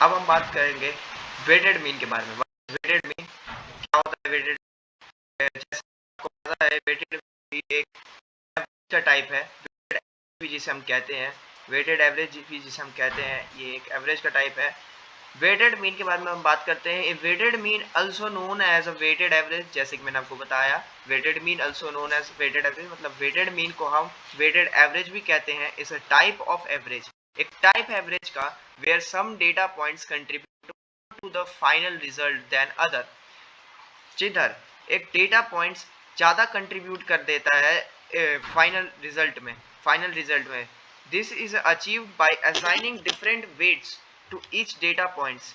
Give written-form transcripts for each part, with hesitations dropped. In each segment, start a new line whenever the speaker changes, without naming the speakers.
अब हम बात करेंगे वेटेड मीन के बारे में। वेटेड मीन क्या होता है? वेटेड जैसे आपको पता है, वेटेड एक का टाइप है, जिसे हम कहते हैं वेटेड एवरेज भी जिसे हम कहते हैं, ये एक एवरेज का टाइप है। वेटेड मीन के बारे में हम बात करते हैं। Weighted mean also known as a weighted average, जैसे कि मैंने आपको बताया weighted mean also known as weighted average, मतलब वेटेड मीन को हम वेटेड एवरेज भी कहते हैं। Is a type of average, एक टाइप एवरेज का where some data points contribute to the final result than other, जिधर एक डेटा पॉइंट्स ज़्यादा कंट्रीब्यूट कर देता है फाइनल रिजल्ट में। This is achieved bye assigning different weights to each data points.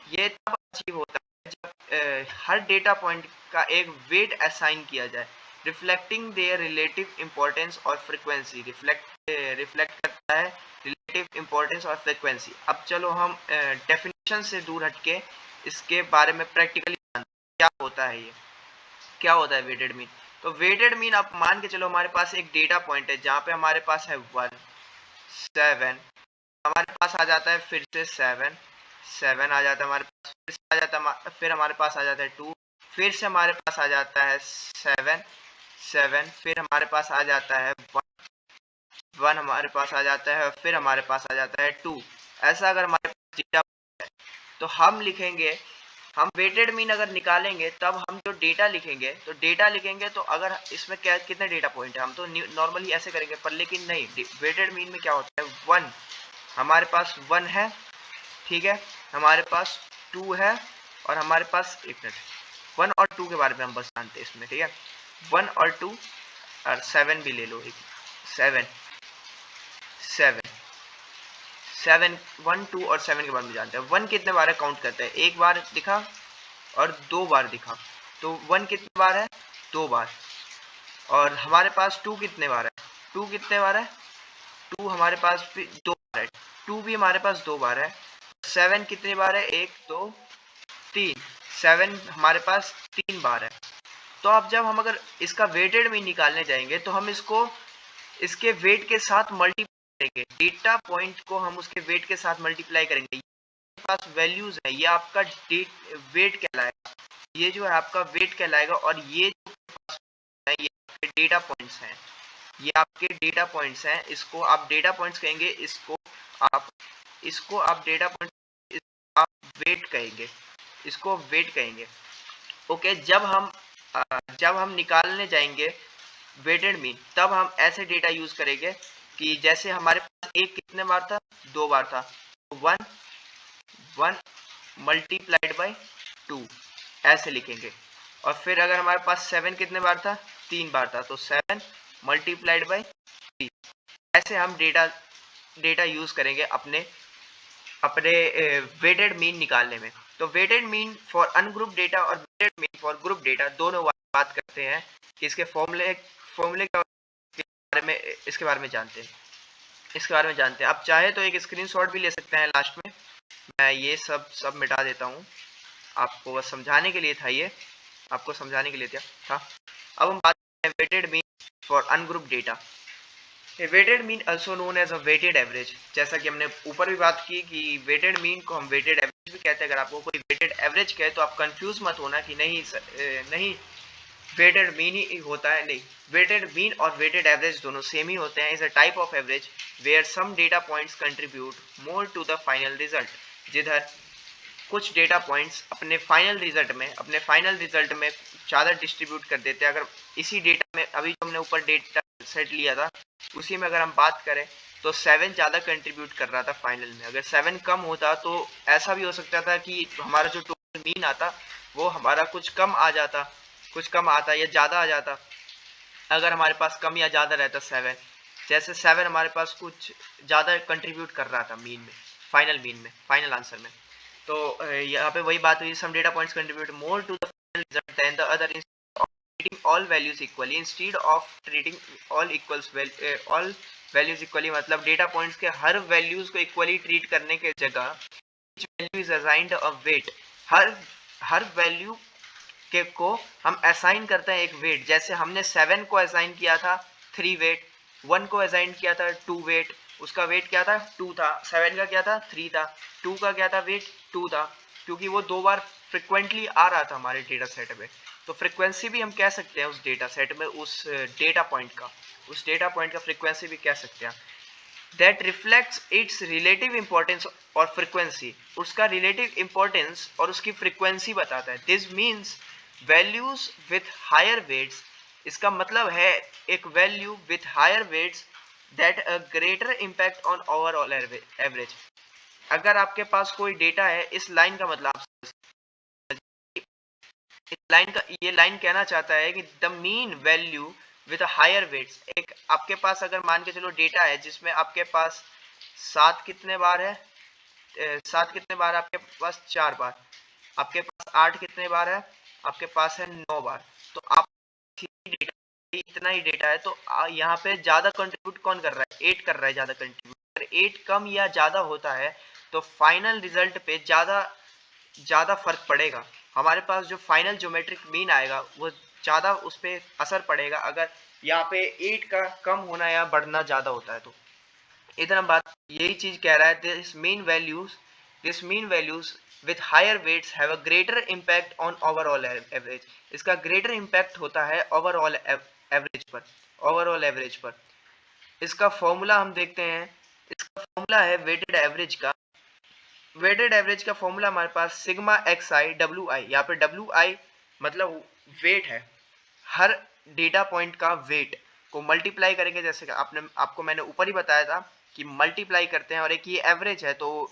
ये तब अचीव होता है जब हर डेटा पॉइंट का एक वेट असाइन किया जाए, रिफ्लेक्टिंग देयर रिलेटिव इंपॉर्टेंस और फ्रिक्वेंसी। रिफ्लेक्ट करता है रिलेटिव इंपॉर्टेंस और फ्रिक्वेंसी। अब चलो हम डेफिनेशन से दूर हटके इसके बारे में प्रैक्टिकली क्या होता है। ये क्या होता है वेटेड मीन? तो वेटेड मीन, आप मान के चलो हमारे पास एक डेटा पॉइंट है जहाँ पे हमारे पास है 1 7, हमारे पास आ जाता है फिर से 7 आ जाता है हमारे पास, फिर से आ जाता है, फिर हमारे पास आ जाता है 2, फिर से हमारे पास आ जाता है 7, फिर हमारे पास आ जाता है 1 हमारे पास आ जाता है, फिर हमारे पास आ जाता है 2। ऐसा अगर हमारे पास डेटा तो हम लिखेंगे, हम वेटेड मीन अगर निकालेंगे तब हम जो डेटा लिखेंगे तो अगर इसमें क्या कितने डेटा पॉइंट है, हम तो नॉर्मली ऐसे करेंगे, पर लेकिन नहीं, वेटेड मीन में क्या होता है, 1 हमारे पास 1 है, ठीक है, हमारे पास 2 है, और हमारे पास एक मिनट 1 और 2 के बारे में हम बस जानते हैं इसमें, ठीक है, 1 और 2 और 7 भी ले लो, एक 7 1 2 और 7 के बारे में जानते हैं। 1 कितने बार काउंट करते हैं, एक बार दिखा और 2 बार दिखा, तो 1 कितने बार है, 2 बार। और हमारे पास 2 कितने बार है, 2 कितने बार है, 2 हमारे पास भी 2 बार है, 2 भी हमारे पास 2 बार है। 7 कितनी बार है, 1 2 3, 7 हमारे पास 3 बार है। तो अब जब हम अगर इसका वेटेड में निकालने जाएंगे तो हम इसको इसके वेट के साथ मल्टीप्लाई करेंगे, डेटा पॉइंट को हम उसके वेट के साथ मल्टीप्लाई करेंगे। ये पास वैल्यूज है, ये आपका वेट कहलाएगा, ये जो है आपका वेट कहलाएगा, और ये जो है ये आपके डेटा पॉइंट्स हैं, ये आपके डेटा पॉइंट्स हैं, इसको आप डेटा पॉइंट्स कहेंगे, इसको आप डेटा पॉइंट, आप वेट कहेंगे, इसको वेट कहेंगे। ओके, जब हम निकालने जाएंगे वेटेड मीन, तब हम ऐसे डेटा यूज करेंगे कि जैसे हमारे पास एक कितने बार था, 2 बार था, तो 1 मल्टीप्लाइड बाय 2 ऐसे लिखेंगे। और फिर अगर हमारे पास 7 कितने बार था, 3 बार था, तो 7 मल्टीप्लाइड बाय 3। ऐसे हम डेटा यूज करेंगे अपने अपने वेटेड मीन निकालने में। तो weighted mean for ungroup data और weighted mean for group data दोनों बात करते हैं कि इसके फॉर्मूले का बारे में, इसके बारे में जानते हैं, आप चाहे तो एक स्क्रीनशॉट भी ले सकते हैं लास्ट में, मैं ये सब मिटा देता हूँ, आपको बस समझाने के लिए था, ये आपको समझाने के लिए था। अब हम बात करते हैं weighted mean for ungroup data. Weighted mean also known as a weighted average, जैसा कि हमने ऊपर भी बात की कि वेटेड मीन को हम वेटेड एवरेज भी कहते हैं। अगर आपको कोई वेटेड एवरेज कहे तो आप कंफ्यूज मत होना कि नहीं वेटेड मीन ही होता है, नहीं, वेटेड मीन और वेटेड एवरेज दोनों सेम ही होते हैं। Is a type of average where some data points contribute more to the final result, जिधर कुछ डेटा पॉइंट्स अपने फाइनल रिजल्ट में ज़्यादा डिस्ट्रीब्यूट कर देते हैं। अगर इसी डेटा में अभी जो हमने ऊपर डेटा सेट लिया था उसी में अगर हम बात करें तो 7 ज़्यादा कंट्रीब्यूट कर रहा था फाइनल में। अगर 7 कम होता तो ऐसा भी हो सकता था कि हमारा जो टोटल मीन आता वो हमारा कुछ कम आता या ज़्यादा आ जाता, अगर हमारे पास कम या ज़्यादा रहता 7। जैसे 7 हमारे पास कुछ ज़्यादा कंट्रीब्यूट कर रहा था मीन में, फाइनल आंसर में, तो यहाँ पे वही बात हुई, some data points contribute more to the final result than the other, treating all values equally instead of treating all values equally, मतलब डेटा पॉइंट्स के हर वैल्यूज को इक्वली ट्रीट करने के जगह each value is assigned a weight, her value के को हम assign करते हैं एक वेट। जैसे हमने 7 को असाइन किया था 3 वेट, 1 को असाइन किया था 2 वेट, उसका वेट क्या था 2 था, 7 का क्या था 3 था, 2 का क्या था वेट 2 था, क्योंकि वो 2 बार फ्रिक्वेंटली आ रहा था हमारे डेटा सेट में। तो फ्रिक्वेंसी भी हम कह सकते हैं उस डेटा सेट में, उस डेटा पॉइंट का फ्रिक्वेंसी भी कह सकते हैं। That reflects its relative importance और फ्रिक्वेंसी, उसका रिलेटिव इंपॉर्टेंस और उसकी फ्रिक्वेंसी बताता है। This means values with higher weights, इसका मतलब है एक value with higher weights that a greater impact on overall average. अगर आपके पास कोई डेटा है, इस लाइन का मतलब, इस लाइन का, ये लाइन कहना चाहता है कि the mean value with higher weights, एक आपके पास अगर मान के चलो डेटा है जिसमें आपके पास 7 कितने बार है, 7 कितने बार आपके पास 4 बार, आपके पास 8 कितने बार है, आपके पास है 9 बार। तो आप डेटा, इतना ही डेटा है, तो यहाँ पे ज्यादा कंट्रीब्यूट कौन कर रहा है, 8 कर रहा है ज्यादा कंट्रीब्यूट। अगर 8 कम या ज्यादा होता है तो फाइनल रिजल्ट पे ज्यादा फर्क पड़ेगा। हमारे पास जो फाइनल ज्योमेट्रिक मीन आएगा वो ज्यादा उस पर असर पड़ेगा अगर यहाँ पे 8 का कम होना या बढ़ना ज्यादा होता है। तो इधर हम बात यही चीज कह रहा है, this mean values with higher weights have a greater impact on overall average, इसका ग्रेटर इम्पैक्ट होता है ओवरऑल एवरेज पर। इसका फॉर्मूला हम देखते हैं, इसका फॉर्मूला है वेटेड एवरेज का। वेटेड एवरेज का फॉर्मूला हमारे पास सिग्मा एक्स आई डब्ल्यू आई, यहाँ पे डब्ल्यू आई मतलब वेट है, हर डेटा पॉइंट का वेट को मल्टीप्लाई करेंगे, जैसे कि आपको मैंने ऊपर ही बताया था कि मल्टीप्लाई करते हैं, और एक ये एवरेज है तो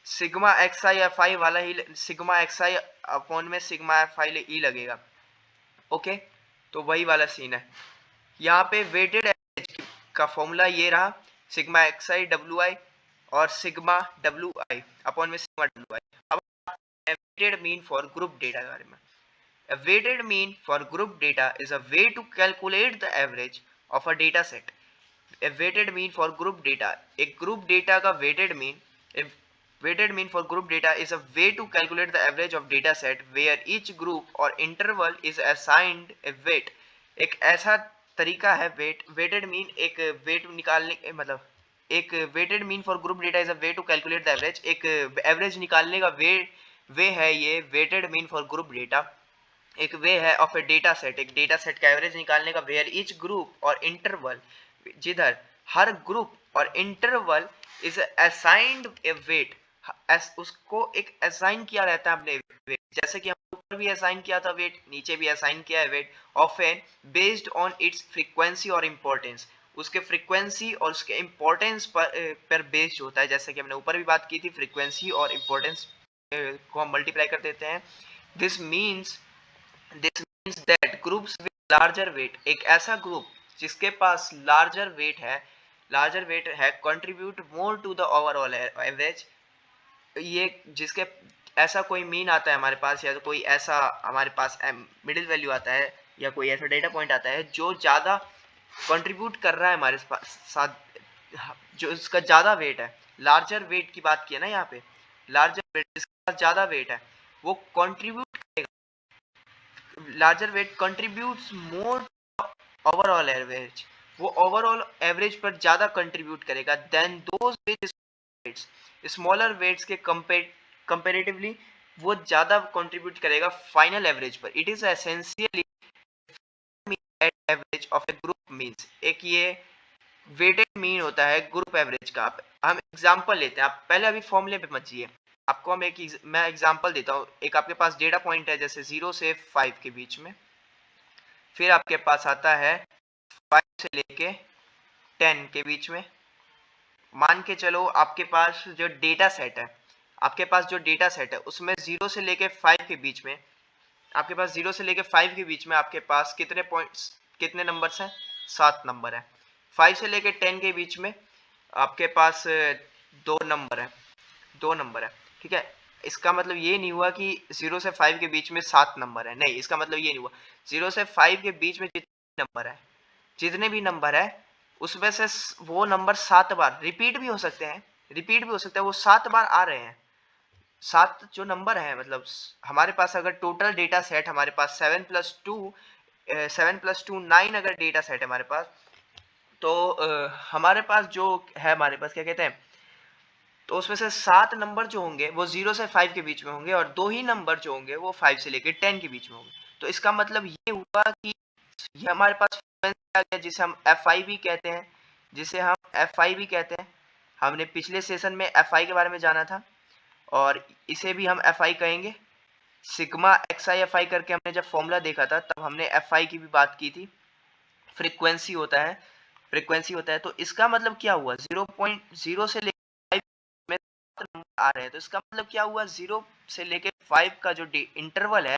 sigma x I F I वाला ही सिग्मा एक्स आई अपॉन में सिग्मा एफ आई ई लगेगा। ओके, तो वही वाला सीन है यहाँ पे। वेटेड एवरेज का फॉर्मूला ये रहा, सिग्मा एक्स आई डब्ल्यू आई और सिग्मा डब्ल्यू आई अपॉन में सिग्मा डब्ल्यू आई। अब weighted mean for group data के बारे में। A weighted mean for group data is a way to calculate the average of a data set. A weighted mean for group data, एक group data का weighted mean for group data is a way to calculate the average of data set where each group or interval is assigned a weight. एक ऐसा तरीका है weighted mean, एक weight निकालने मतलब एक weighted mean for group data is a way to calculate the average, एक average निकालने का वे है ये weighted mean for group data। एक वे है ऑफ ए डेटा सेट, एक डेटा सेट का एवरेज निकालने का, वेयर ईच ग्रुप और इंटरवल, जिधर हर ग्रुप और interval is assigned a weight, उसको एक असाइन किया रहता है अपने वेट, जैसे कि हम ऊपर भी असाइन किया था वेट, नीचे भी असाइन किया है weight, of an based on its frequency और इम्पोर्टेंस, उसके फ्रीक्वेंसी और उसके इम्पोर्टेंस पर बेस्ड होता है। जैसे कि हमने ऊपर भी बात की थी, फ्रीक्वेंसी और इम्पोर्टेंस को हम मल्टीप्लाई कर देते हैं। This means that groups with larger weight, एक ऐसा ग्रुप जिसके पास लार्जर वेट है contribute more to the overall average. ये जिसके ऐसा कोई मीन आता है हमारे पास, या तो कोई ऐसा हमारे पास मिडिल वैल्यू आता है, या कोई ऐसा डेटा पॉइंट आता है जो ज़्यादा कंट्रीब्यूट कर रहा है हमारे साथ, जो इसका ज़्यादा वेट है, लार्जर वेट की बात की है ना यहाँ पे, लार्जर वेट जिसके पास ज़्यादा वेट है वो contribute, larger weight contributes more overall average, वो ओवरऑल एवरेज पर ज्यादा कंट्रीब्यूट करेगा than those with smaller weights के कंपेरेटिवली, वो ज्यादा कंट्रीब्यूट करेगा फाइनल एवरेज पर। It is essentially average of a group means, एक ये वेटेड मीन होता है ग्रुप एवरेज का। हम एग्जांपल लेते हैं, आप पहले अभी फॉर्मूले पे मत जाइए, आपको हम मैं एग्जांपल देता हूँ। एक आपके पास डेटा पॉइंट है जैसे 0 से 5 के बीच में, फिर आपके पास आता है 5 से लेके 10 के बीच में। मान के चलो आपके पास जो डेटा सेट है, उसमें 0 से लेके 5 के बीच में, आपके पास 0 से लेके 5 के बीच में आपके पास कितने पॉइंट्स, कितने नंबर्स हैं, 7 नंबर है। 5 से लेके 10 के बीच में आपके पास 2 नंबर है, ठीक है। इसका मतलब ये नहीं हुआ कि 0 से 5 के बीच में 7 नंबर है, नहीं, इसका मतलब ये नहीं हुआ। 0 से 5 के बीच में जितने भी नंबर है उसमें से वो नंबर 7 बार रिपीट भी हो सकते हैं, वो 7 बार आ रहे हैं। 7 जो नंबर है, मतलब हमारे पास अगर टोटल डेटा सेट हमारे पास 7 + 2 9 अगर डेटा सेट है हमारे पास, तो हमारे पास जो है, हमारे पास क्या कहते हैं, तो उसमें से 7 नंबर जो होंगे वो 0 से 5 के बीच में होंगे और 2 ही नंबर जो होंगे वो 5 से लेकर 10 के बीच में होंगे। तो इसका मतलब ये हुआ कि ये हमारे पास फ्रीक्वेंसी आ गया, जिसे हम एफआई भी कहते हैं, जिसे हम एफआई भी कहते हैं। हमने पिछले सेशन में एफआई के बारे में जाना था और इसे भी हम एफआई कहेंगे। सिग्मा एक्सआई एफआई करके हमने जब फॉर्मूला देखा था तब हमने एफआई की भी बात की थी। फ्रीक्वेंसी होता है, फ्रीक्वेंसी होता है। तो इसका मतलब क्या हुआ, 0.0 से लेकर 5 में 7 नंबर आ रहे हैं, तो इसका मतलब क्या हुआ, 0 से लेकर 5 का जो इंटरवल है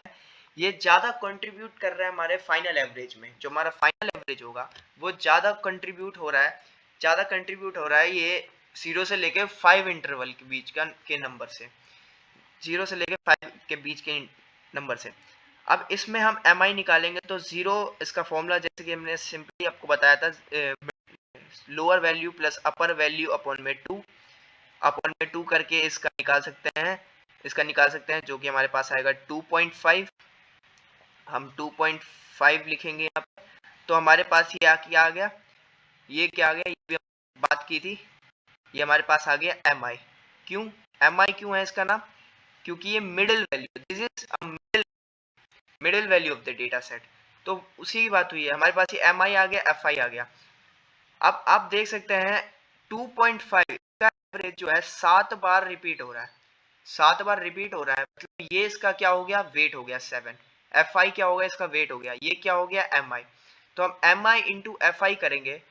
ये ज्यादा कंट्रीब्यूट कर रहा है हमारे फाइनल एवरेज में। जो हमारा फाइनल एवरेज होगा वो ज्यादा कंट्रीब्यूट हो रहा है, ज्यादा कंट्रीब्यूट हो रहा है ये 0 से लेकर 5 इंटरवल के बीच का के नंबर से, 0 से लेकर 5 के बीच के नंबर से। अब इसमें हम एम आई निकालेंगे तो 0 इसका फॉर्मूला जैसे कि हमने सिंपली आपको बताया था, लोअर वैल्यू प्लस अपर वैल्यू अपॉन में 2, अपॉन में 2 करके इसका निकाल सकते हैं, इसका निकाल सकते हैं, जो कि हमारे पास आएगा 2.5। हम 2.5 लिखेंगे यहाँ पे, तो हमारे पास ये क्या आ गया, ये क्या आ गया, ये भी हम बात की थी, ये हमारे पास आ गया एम आई। क्यों एम आई क्यों है इसका नाम, क्योंकि ये middle value, this is a middle value of the data set. तो उसी की बात हुई है, हमारे पास ये एम आई आ गया, एफ आई आ गया। अब आप देख सकते हैं 2.5 का एवरेज जो है 7 बार रिपीट हो रहा है, 7 बार रिपीट हो रहा है, मतलब ये इसका क्या हो गया, वेट हो गया 7। एफ आई क्या होगा, इसका वेट हो गया, ये क्या हो गया, एम आई। तो हम m i into f i करेंगे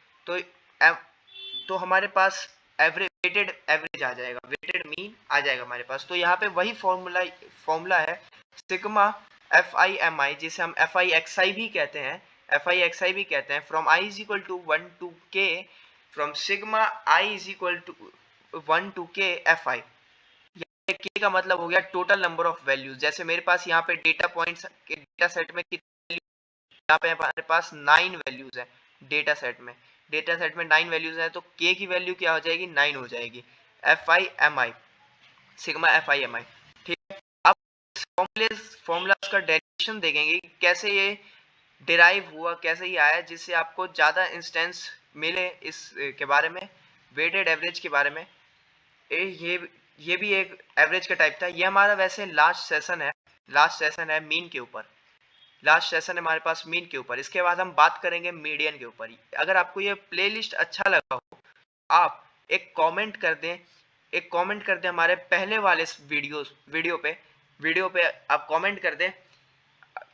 तो हमारे पास एवरेज, वेटेड एवरेज आ जाएगा, वेटेड मीन आ जाएगा हमारे पास। तो यहाँ पे वही फॉर्मूला है सिग्मा एफ आई एम आई, जिसे हम एफ आई एक्स आई भी कहते हैं, एफ आई एक्स आई भी कहते हैं, from i is equal to 1 to k, from sigma i is equal to 1 to k f i. K का मतलब हो गया टोटल नंबर ऑफ वैल्यूज। जैसे मेरे पास यहाँ पे डेटा पॉइंट्स के डेटा सेट में कितने, यहाँ पे हमारे पास 9 वैल्यूज है डेटा सेट में, डेटा सेट में 9 वैल्यूज है, तो के की वैल्यू क्या हो जाएगी, 9 हो जाएगी, f i m i, sigma f i m i. ठीक है, अब फॉर्मूलाज का डेरिवेशन देखेंगे कैसे ये डिराइव हुआ, कैसे ये आया, जिससे आपको ज्यादा इंस्टेंस मिले इस के बारे में, वेटेड एवरेज के बारे में। ये भी एक एवरेज का टाइप था। ये हमारा वैसे लास्ट सेशन है मीन के ऊपर, लास्ट सेशन है हमारे पास मीन के ऊपर। इसके बाद हम बात करेंगे मीडियन के ऊपर। अगर आपको ये प्लेलिस्ट अच्छा लगा हो आप एक कमेंट कर दें, एक कमेंट कर दें हमारे पहले वाले वीडियो पे आप कमेंट कर दें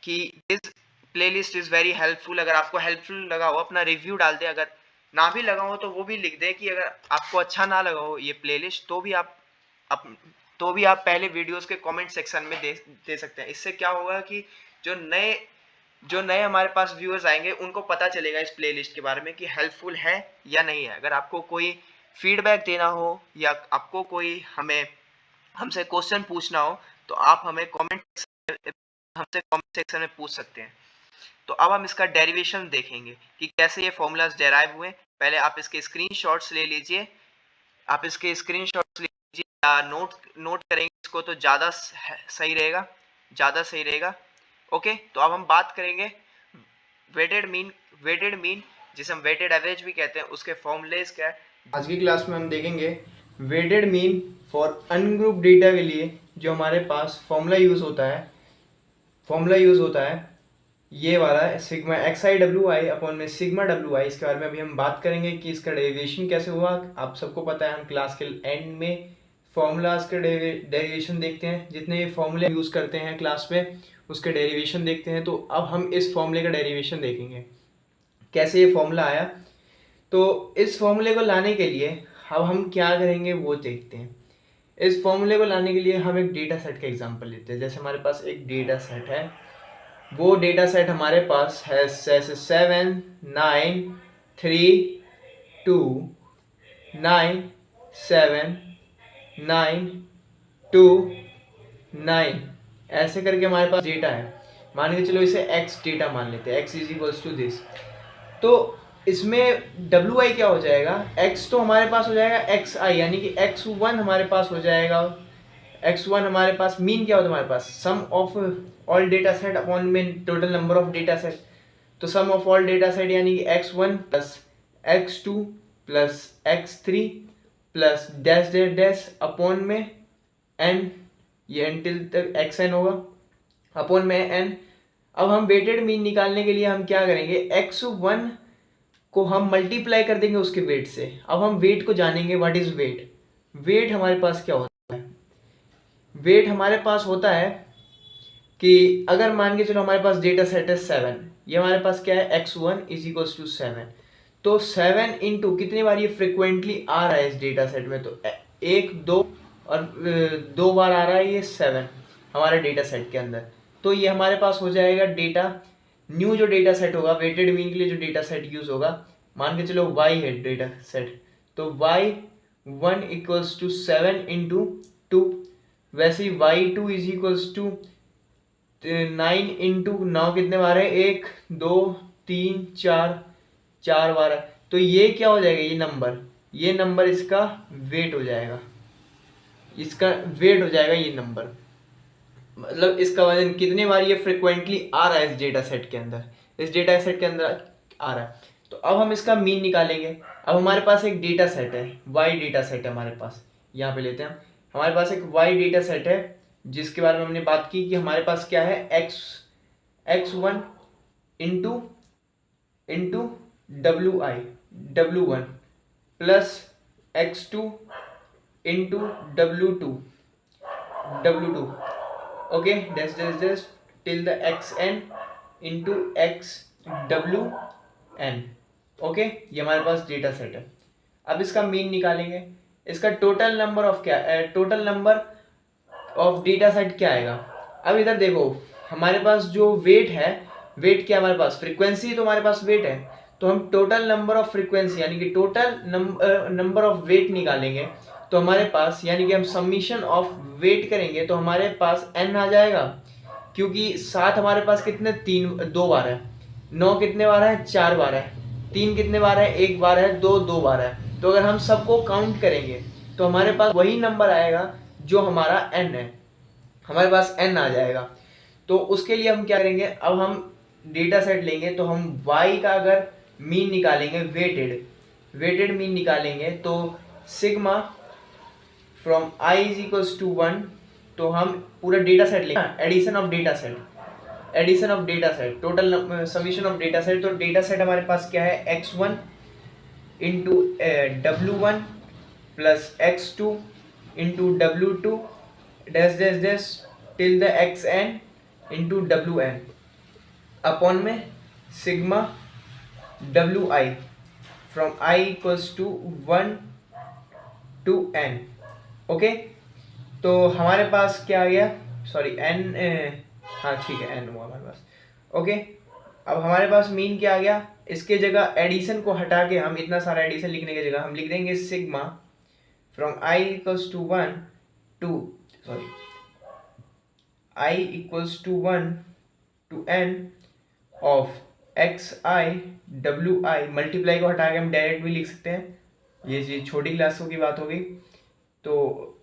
कि this playlist is very helpful. अगर आपको हेल्पफुल लगा हो अपना रिव्यू डाल दें, अगर ना भी लगा हो तो वो भी लिख दें कि अगर आपको अच्छा ना लगा हो ये प्लेलिस्ट तो भी आप पहले वीडियोस के कमेंट सेक्शन में दे सकते हैं। इससे क्या होगा कि जो नए हमारे पास व्यूअर्स आएंगे उनको पता चलेगा इस प्लेलिस्ट के बारे में कि हेल्पफुल है या नहीं है। अगर आपको कोई फीडबैक देना हो या आपको कोई हमसे क्वेश्चन पूछना हो तो आप हमसे कमेंट सेक्शन में पूछ सकते हैं। तो अब हम इसका डेरिवेशन देखेंगे कि कैसे ये फॉर्मूलाज डेराइव हुए। पहले आप इसके स्क्रीनशॉट्स ले लीजिए, आप इसके स्क्रीनशॉट्स ले लीजिए या नोट करेंगे इसको तो ज़्यादा सही रहेगा, ओके। तो अब हम बात करेंगे वेटेड मीन जिसे हम वेटेड एवरेज भी कहते हैं, उसके फॉर्मूलेस क्या है।
आज की क्लास में हम देखेंगे weighted mean for ungroup data के लिए जो हमारे पास फॉर्मूला यूज़ होता है ये वाला सिग्मा एक्स आई डब्ल्यू आई अपॉन में सिग्मा डब्ल्यू आई। इसके बारे में अभी हम बात करेंगे कि इसका डेरिवेशन कैसे हुआ। आप सबको पता है हम क्लास के एंड में फॉर्मूलाज के डेरिवेशन देखते हैं, जितने भी फॉर्मूले यूज़ करते हैं क्लास में उसके डेरिवेशन देखते हैं। तो अब हम इस फॉर्मूले का डेरिवेशन देखेंगे कैसे ये फॉर्मूला आया। तो इस फॉर्मूले को लाने के लिए अब हम क्या करेंगे वो देखते हैं। इस फॉर्मूले को लाने के लिए हम एक डेटा सेट का एग्जांपल लेते हैं। जैसे हमारे पास एक डेटा सेट है, वो डेटा सेट हमारे पास है 7 9 3 2 9 7 9 2 9 ऐसे करके हमारे पास डेटा है। मान के चलो इसे x डेटा मान लेते हैं, x is equals to this. तो इसमें डब्ल्यू आई क्या हो जाएगा, x तो हमारे पास हो जाएगा एक्स आई, यानी कि x1 हमारे पास हो जाएगा। x1 हमारे पास मीन क्या होता है हमारे पास, sum of all data set upon में total number of data set. तो sum of all data set यानी कि x1 plus x2 plus x3 plus dash dash dash upon में n, ये n टिल तक xn होगा अपॉन में n। अब हम वेटेड मीन निकालने के लिए हम क्या करेंगे, x1 को हम मल्टीप्लाई कर देंगे उसके वेट से। अब हम वेट को जानेंगे, व्हाट इज वेट। वेट हमारे पास क्या होता है, वेट हमारे पास होता है कि अगर मान के चलो हमारे पास डेटा सेट है 7, ये हमारे पास क्या है x1 इज इक्वल्स टू 7, तो 7 इंटू कितनी बार ये फ्रिक्वेंटली आ रहा है इस डेटा सेट में, तो 1 2 और 2 बार आ रहा है ये 7 हमारे डेटा सेट के अंदर। तो ये हमारे पास हो जाएगा डेटा न्यू जो डेटा सेट होगा वेटेड मीन के लिए जो डेटा सेट यूज होगा, मान के चलो y है डेटा सेट, तो y1 इक्वल्स टू 7 इंटू 2, वैसे ही y2 is equals to 9 into 9 कितने बार है, 1 2 3 4 4 बार है। तो ये क्या हो जाएगा, ये नंबर इसका वेट हो जाएगा, इसका वेट हो जाएगा ये नंबर, मतलब इसका वजन कितनी बार ये फ्रिक्वेंटली आ रहा है इस डेटा सेट के अंदर, इस डेटा सेट के अंदर आ रहा है। तो अब हम इसका मीन निकालेंगे। अब हमारे पास एक डेटा सेट है, वाई डेटा सेट है हमारे पास, यहाँ पे लेते हैं हमारे पास एक वाई डेटा सेट है जिसके बारे में हमने बात की कि हमारे पास क्या है, x1 into into w1 plus x2 into w2 okay, dash dash dash till the xn into xwn। Okay, ये हमारे पास डेटा सेट है। अब इसका मीन निकालेंगे, इसका total number of total number of data set क्या आएगा। अब इधर देखो हमारे पास जो वेट है, वेट क्या हमारे पास, फ्रीक्वेंसी तो हमारे पास वेट है, तो हम टोटल नंबर ऑफ फ्रीक्वेंसी यानी कि टोटल नंबर ऑफ वेट निकालेंगे, तो हमारे पास यानी कि हम समीशन ऑफ वेट करेंगे तो हमारे पास n आ जाएगा, क्योंकि 7 हमारे पास कितने 2 बार है, 9 कितने बार है 4 बार है, 3 कितने बार है 1 बार है, 2 बार है। तो अगर हम सबको काउंट करेंगे तो हमारे पास वही नंबर आएगा जो हमारा n है, हमारे पास n आ जाएगा। तो उसके लिए हम क्या करेंगे, अब हम डेटा सेट लेंगे तो हम y का अगर मीन निकालेंगे, वेटेड मीन निकालेंगे, तो sigma from i is equals to 1, तो हम पूरा डेटा सेट लेंगे, addition of data set total summation of data set. तो डेटा सेट हमारे पास क्या है, x1 into w1 plus x2 into w2 dash dash dash till the xn into wn upon में sigma wi from i equals to 1 to n। Okay, तो हमारे पास क्या आ गया, सॉरी n, हाँ ठीक है n हुआ हमारे पास। ओके, अब हमारे पास मीन क्या आ गया, इसके जगह एडिशन को हटा के हम इतना सारा एडिशन लिखने की जगह हम लिख देंगे sigma from i equals to 1 to sorry i equals to 1 to n of xi wi, multiply को हटा के हम डायरेक्ट भी लिख सकते हैं, ये छोटी क्लासों की बात हो गई। तो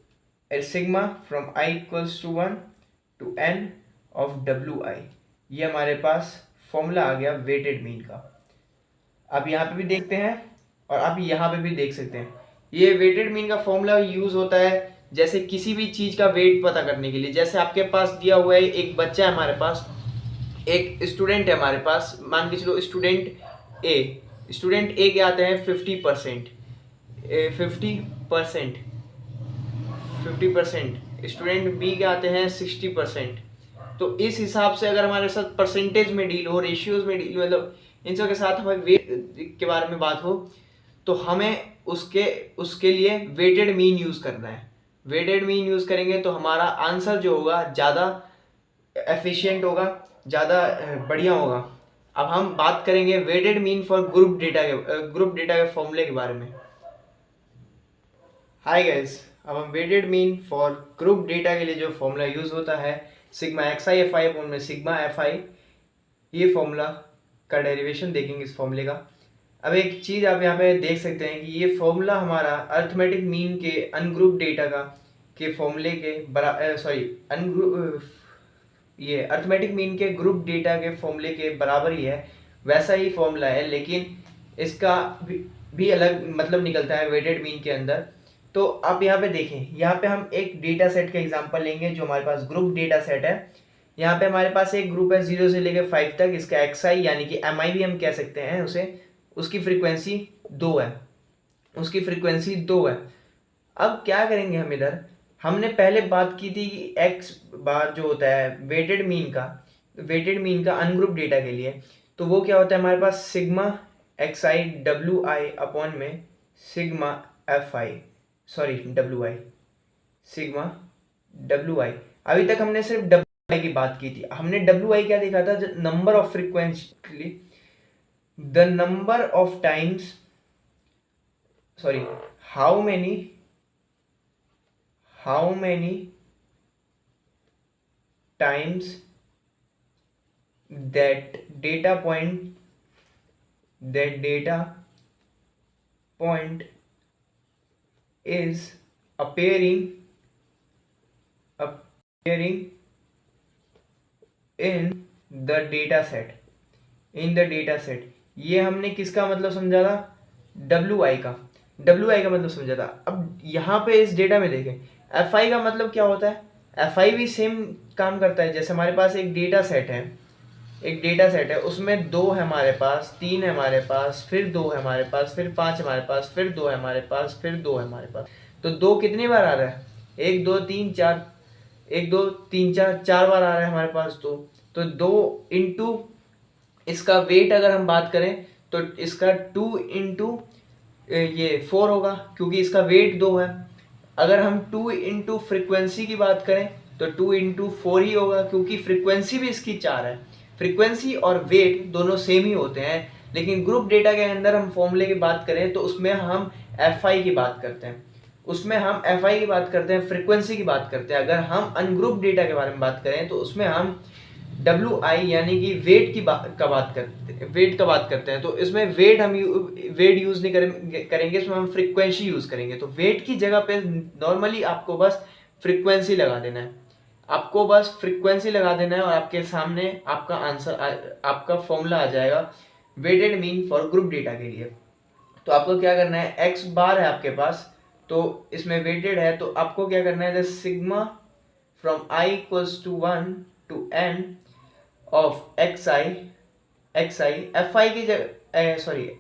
sigma from i equals to 1 to n of wi, ये हमारे पास फॉर्मूला आ गया वेटेड मीन का। आप यहाँ पे भी देखते हैं और आप यहाँ पे भी देख सकते हैं, ये वेटेड मीन का फॉर्मूला यूज होता है जैसे किसी भी चीज का वेट पता करने के लिए। जैसे आपके पास दिया हुआ है एक बच्चा है हमारे पास, एक स्टूडेंट है हमारे पास, मान के चलो स्टूडेंट ए के आते हैं 50%, स्टूडेंट बी के आते हैं 60%। तो इस हिसाब से अगर हमारे साथ परसेंटेज में डील हो, रेशियोज में डील, मतलब इन सब के साथ हमें वेट के बारे में बात हो, तो हमें उसके लिए वेटेड मीन यूज करना है। वेटेड मीन यूज करेंगे तो हमारा आंसर जो होगा ज़्यादा एफिशिएंट होगा, ज़्यादा बढ़िया होगा। अब हम बात करेंगे weighted mean for group data के फॉर्मूले के बारे में। हाय गाइस, अब हम weighted mean for group data के लिए जो फॉर्मूला यूज होता है सिग्मा xi fi अपॉन में सिग्मा fi, ये फॉर्मूला का डेरिवेशन देखेंगे इस फॉर्मूले का। अब एक चीज़ आप यहाँ पे देख सकते हैं कि ये फॉर्मूला हमारा अर्थमेटिक मीन के अनग्रुप डेटा के फॉर्मूले के ये अर्थमेटिक मीन के ग्रुप डेटा के फॉर्मूले के बराबर ही है, वैसा ही फॉर्मूला है, लेकिन इसका भी अलग मतलब निकलता है वेटेड मीन के अंदर। तो आप यहाँ पे देखें, यहाँ पे हम एक डेटा सेट का एग्जांपल लेंगे जो हमारे पास ग्रुप डेटा सेट है। यहाँ पे हमारे पास एक ग्रुप है 0 से लेकर 5 तक, इसका XI यानी कि MI भी हम कह सकते हैं उसे, उसकी फ्रीक्वेंसी 2 है, उसकी फ्रीक्वेंसी 2 है। अब क्या करेंगे हम इधर, हमने पहले बात की थी कि x बार जो होता है वेटेड मीन का अनग्रुप डेटा के लिए, तो वो क्या होता है हमारे पास सिग्मा XI WI अपॉन में sigma FI, sorry WI, sigma WI। अभी तक हमने सिर्फ WI की बात की थी। हमने WI क्या देखा था, number of frequently, the number of times, sorry how many times that data point is appearing in the data set। ये हमने किसका मतलब समझा था, WI का मतलब समझा था। अब यहाँ पे इस डेटा में देखें FI का मतलब क्या होता है, FI भी सेम काम करता है। जैसे हमारे पास एक डेटा सेट है, उसमें 2 है हमारे पास, 3 है हमारे पास, फिर 2 है हमारे पास, फिर 5 हमारे पास, फिर 2 है हमारे पास, फिर 2 है हमारे पास। तो 2 कितनी बार आ रहा है, 1 2 3 4, 1 2 3 4 4 बार आ रहा है हमारे पास। तो 2 इंटू इसका वेट अगर हम बात करें तो इसका 2 इंटू ये 4 होगा, क्योंकि इसका वेट 2 है। अगर हम 2 इंटू फ्रिक्वेंसी की बात करें तो 2 इंटू 4 ही होगा, क्योंकि फ्रिक्वेंसी भी इसकी 4 है। फ्रिक्वेंसी और वेट दोनों सेम ही होते हैं, लेकिन ग्रुप डेटा के अंदर हम फॉर्मूले की बात करें तो उसमें हम FI की बात करते हैं, फ्रिक्वेंसी की बात करते हैं। अगर हम अनग्रुप डेटा के बारे में बात करें तो उसमें हम WI यानी कि वेट की बात करते हैं। तो इसमें वेट यूज नहीं करेंगे, इसमें हम फ्रीक्वेंसी यूज करेंगे। तो वेट की जगह पे नॉर्मली आपको बस फ्रीक्वेंसी लगा देना है, और आपके सामने आपका आंसर, आपका फॉर्मूला आ जाएगा weighted mean for group data के लिए। तो आपको क्या करना है, x बार है आपके पास, तो इसमें वेटेड है, तो आपको क्या करना है, sigma from I equals to 1 to n of XI FI की जगह, सॉरी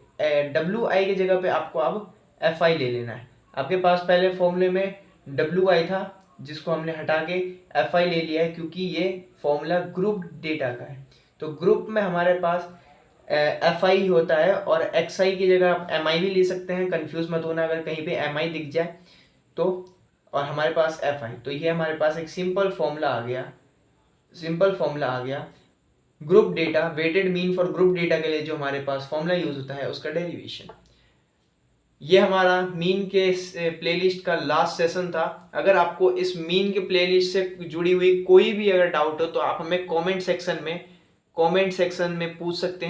WI की जगह पे आपको अब FI ले लेना है। आपके पास पहले फॉर्मूले में WI था जिसको हमने हटा के FI ले लिया है, क्योंकि ये फॉर्मूला ग्रुप डेटा का है। तो ग्रुप में हमारे पास FI होता है, और XI की जगह आप MI भी ले सकते हैं, कंफ्यूज मत होना अगर कहीं पे MI दिख जाए तो। और हमारे पास FI, तो ये हमारे पास एक सिंपल फॉर्मूला आ गया group data, weighted mean for group data के लिए जो हमारे पास फॉर्मूला यूज होता है उसका डेरिवेशन। ये हमारा मीन के प्लेलिस्ट का लास्ट सेशन था। अगर आपको इस मीन के प्लेलिस्ट से जुड़ी हुई कोई भी अगर डाउट हो तो आप हमें कमेंट सेक्शन में पूछ सकते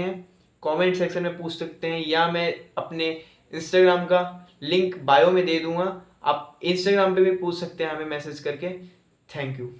हैं, या मैं अपने इंस्टाग्राम का लिंक बायो में दे दूंगा, आप इंस्टाग्राम पे भी पूछ सकते हैं हमें मैसेज करके। Thank you.